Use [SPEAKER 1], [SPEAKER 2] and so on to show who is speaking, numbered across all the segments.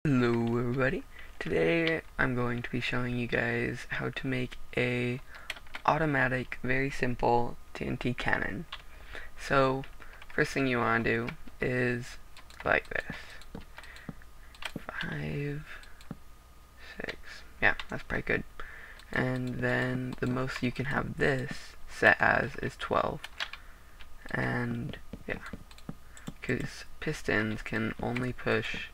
[SPEAKER 1] Hello everybody, today I'm going to be showing you guys how to make a automatic, very simple TNT cannon. So, first thing you want to do is like this. 5, 6, yeah, that's pretty good. And then the most you can have this set as is 12. And yeah, because pistons can only push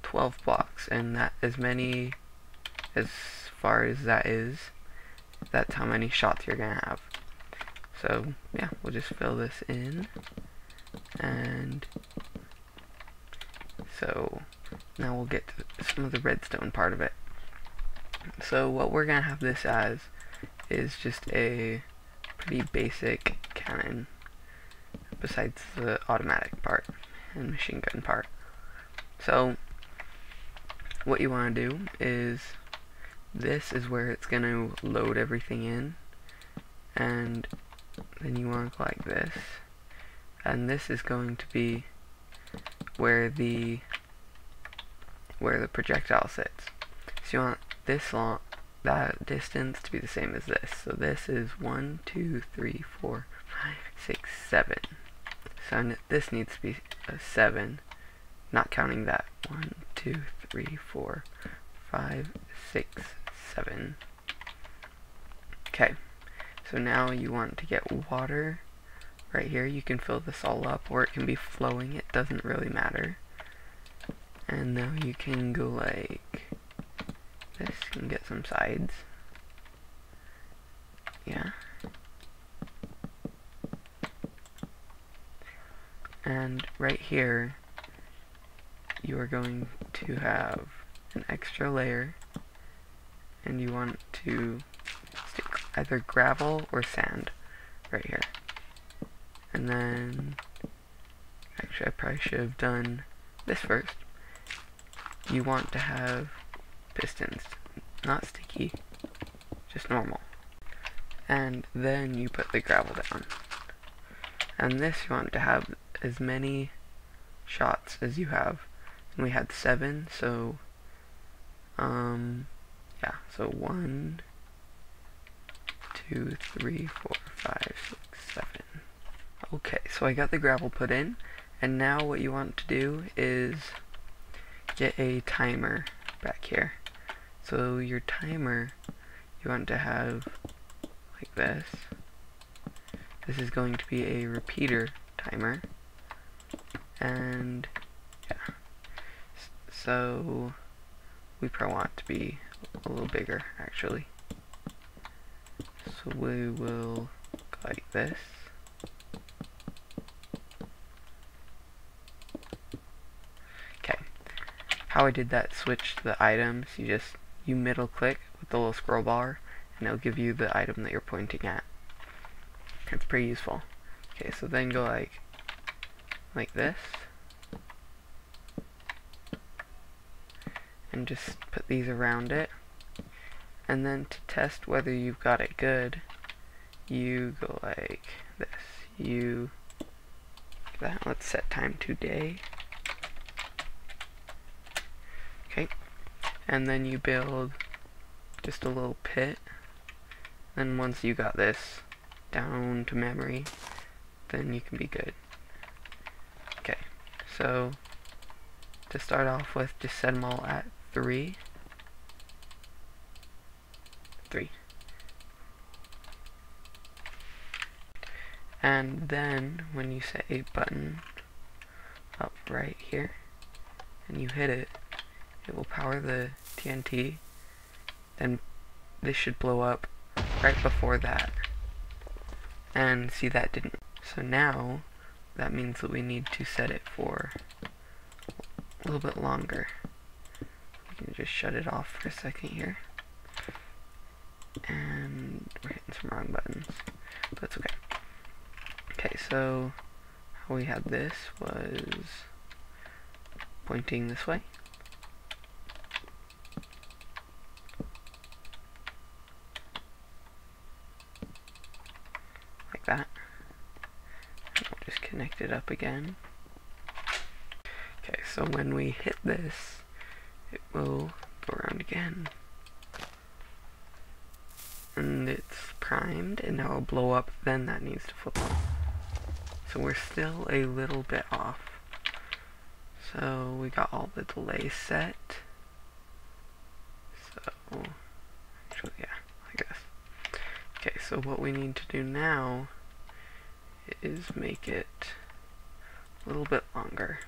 [SPEAKER 1] 12 blocks, and that as far as that is, that's how many shots you're gonna have. So yeah, we'll just fill this in, and so now we'll get to some of the redstone part of it. So what we're gonna have this as is just a pretty basic cannon, besides the automatic part and machine gun part. So what you want to do is, this is where it's going to load everything in, and then you want to go like this, and this is going to be where the projectile sits. So you want that distance to be the same as this. So this is 1, 2, 3, 4, 5, 6, 7. So this needs to be a 7, not counting that. 1, 2, 3, 4, 5, 6, 7. Okay, so now you want to get water right here. You can fill this all up, or it can be flowing, it doesn't really matter. And now you can go like this and get some sides. Yeah. And right here you are going to have an extra layer, and you want to stick either gravel or sand right here. And then, actually I probably should have done this first. You want to have pistons, not sticky, just normal. And then you put the gravel down. And this you want to have as many shots as you have. And we had 7, so yeah, so 1, 2, 3, 4, 5, 6, 7. Okay, so I got the gravel put in, and now what you want to do is get a timer back here. So your timer, you want to have like this. This is going to be a repeater timer, and yeah, so we probably want it to be a little bigger actually. So we will go like this. Okay, how I did that switch to the items, you middle click with the little scroll bar, and it'll give you the item that you're pointing at. It's pretty useful. Okay, so then go like this, and just put these around it. And then to test whether you've got it good, you go like this. Let's set time to day. Okay, and then you build just a little pit. And once you got this down to memory, then you can be good. Okay, so to start off with, just set them all at 3. And then when you set a button up right here and you hit it, it will power the TNT. Then this should blow up right before that. And see, that didn't. So now that means that we need to set it for a little bit longer. We can just shut it off for a second here. And we're hitting some wrong buttons, but that's okay. Okay, so how we had this was pointing this way. Like that. And we'll just connect it up again. Okay, so when we hit this, it will go around again. And it's primed, and now it'll blow up, then that needs to flip on. So we're still a little bit off. So we got all the delays set. So, actually, yeah, I guess. Okay, so what we need to do now is make it a little bit longer.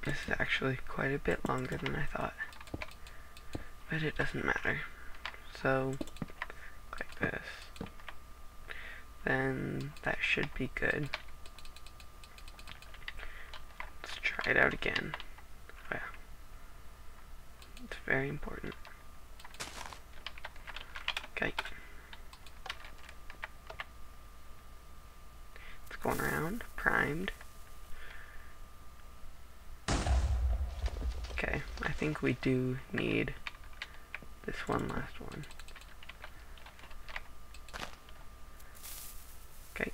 [SPEAKER 1] This is actually quite a bit longer than I thought, but it doesn't matter. So, like this. Then that should be good. Let's try it out again. Oh, yeah. It's very important. Okay. It's going around, primed. Okay, I think we do need this one last one. Okay.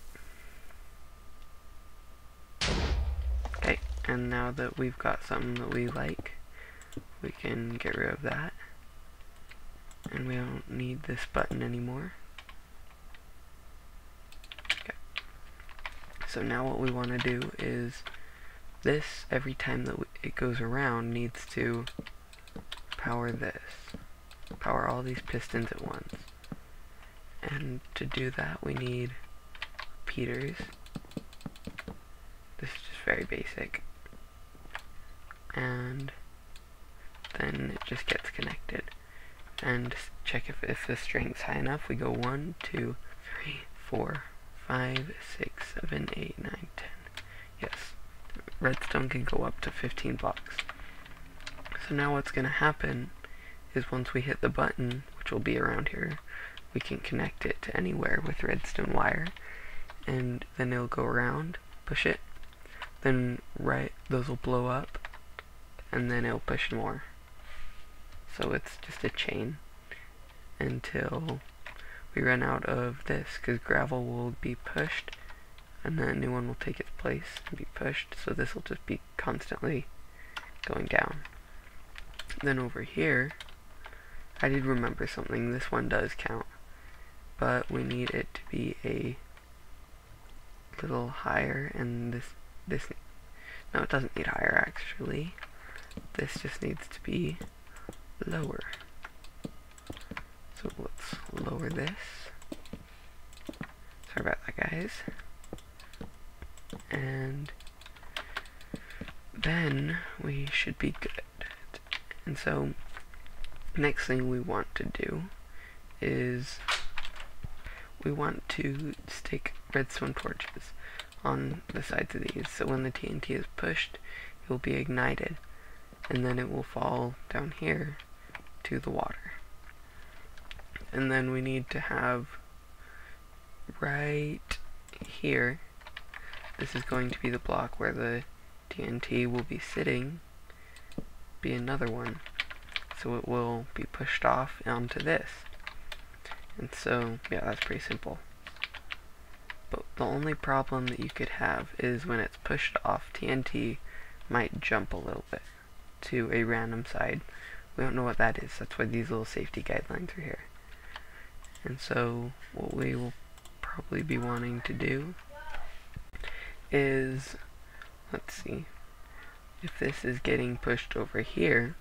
[SPEAKER 1] Okay, and now that we've got something that we like, we can get rid of that. And we don't need this button anymore. Okay. So now what we want to do is this, every time that it goes around, needs to power this. Power all these pistons at once. And to do that we need repeaters. This is just very basic. And then it just gets connected. And check if the string's high enough. We go 1, 2, 3, 4, 5, 6, 7, 8, 9, 10. Yes. Redstone can go up to 15 blocks. So now what's going to happen is once we hit the button, which will be around here, we can connect it to anywhere with redstone wire, and then it'll go around, push it, then those will blow up, and then it'll push more. So it's just a chain until we run out of this, because gravel will be pushed, and then a new one will take its place and be pushed, so this will just be constantly going down. Then over here, I did remember something. This one does count, but we need it to be a little higher, and this no, it doesn't need higher actually. This just needs to be lower. So let's lower this. Sorry about that, guys. And then we should be good. And so next thing we want to do is we want to stick redstone torches on the sides of these, so when the TNT is pushed, it will be ignited, and then it will fall down here to the water. And then we need to have right here, this is going to be the block where the TNT will be sitting, be another one, so it will be pushed off onto this. And so, yeah, that's pretty simple. But the only problem that you could have is when it's pushed off, TNT might jump a little bit to a random side. We don't know what that is. That's why these little safety guidelines are here. And so what we will probably be wanting to do is, let's see, if this is getting pushed over here,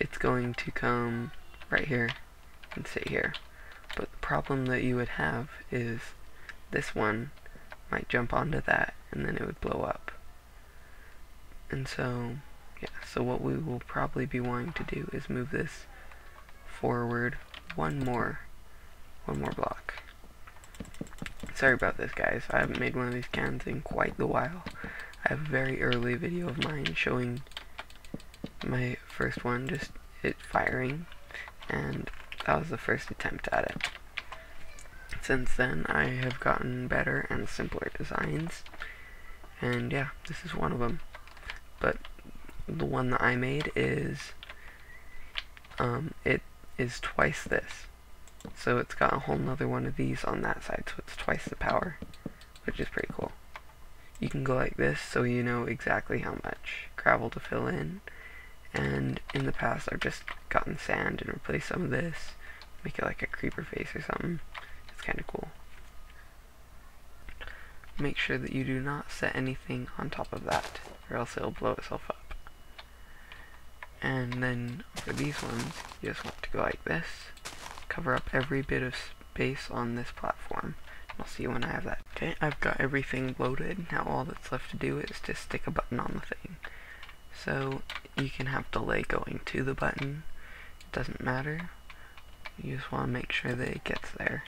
[SPEAKER 1] it's going to come right here and sit here. But the problem that you would have is this one might jump onto that, and then it would blow up. And so, yeah, so what we will probably be wanting to do is move this forward one more block. Sorry about this, guys. I haven't made one of these cans in quite a while. I have a very early video of mine showing my first one, just it firing, and that was the first attempt at it. Since then, I have gotten better and simpler designs, and yeah, this is one of them. But the one that I made is, it is twice this. So it's got a whole nother one of these on that side, so it's twice the power, which is pretty cool. you can go like this so you know exactly how much gravel to fill in. And in the past I've just gotten sand and replaced some of this, make it like a creeper face or something. It's kind of cool. Make sure that you do not set anything on top of that, or else it'll blow itself up. And then for these ones, you just want to go like this, cover up every bit of space on this platform. I'll see you when I have that. Okay, I've got everything loaded. Now all that's left to do is to stick a button on the thing. So you can have delay going to the button. It doesn't matter. You just want to make sure that it gets there.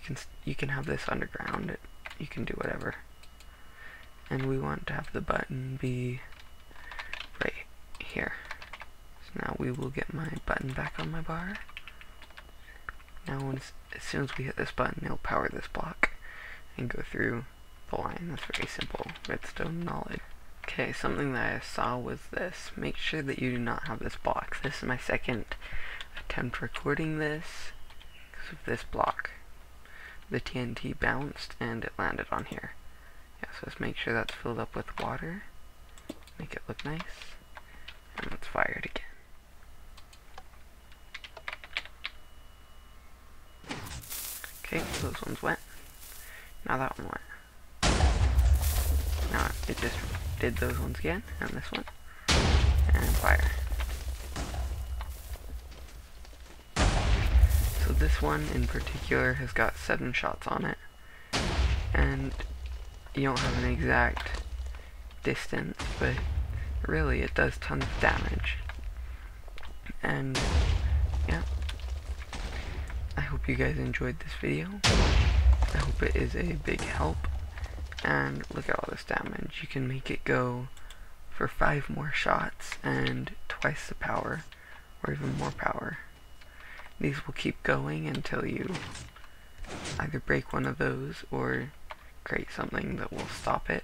[SPEAKER 1] So you can have this underground. You can do whatever. And we want to have the button be right here. So now we will get my button back on my bar. Now as soon as we hit this button, it'll power this block and go through the line. That's very simple redstone knowledge. Okay, something that I saw was this. Make sure that you do not have this block. This is my second attempt recording this because of this block. The TNT bounced and it landed on here. Yeah, so let's make sure that's filled up with water. Make it look nice. And let's fire it again. Okay, those ones went. Now that one went. Now it just did those ones again, and this one. And fire. So this one in particular has got 7 shots on it. And you don't have an exact distance, but really it does tons of damage. And yeah. I hope you guys enjoyed this video. I hope it is a big help. And look at all this damage. You can make it go for 5 more shots and twice the power, or even more power. These will keep going until you either break one of those or create something that will stop it.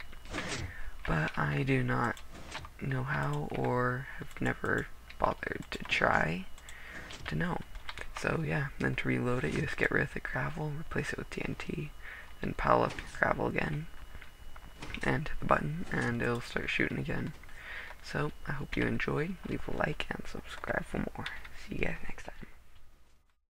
[SPEAKER 1] But I do not know how, or have never bothered to try to know. So yeah, then to reload it, you just get rid of the gravel, replace it with TNT, then pile up your gravel again, and hit the button, and it'll start shooting again. So I hope you enjoyed. Leave a like and subscribe for more. See you guys next time.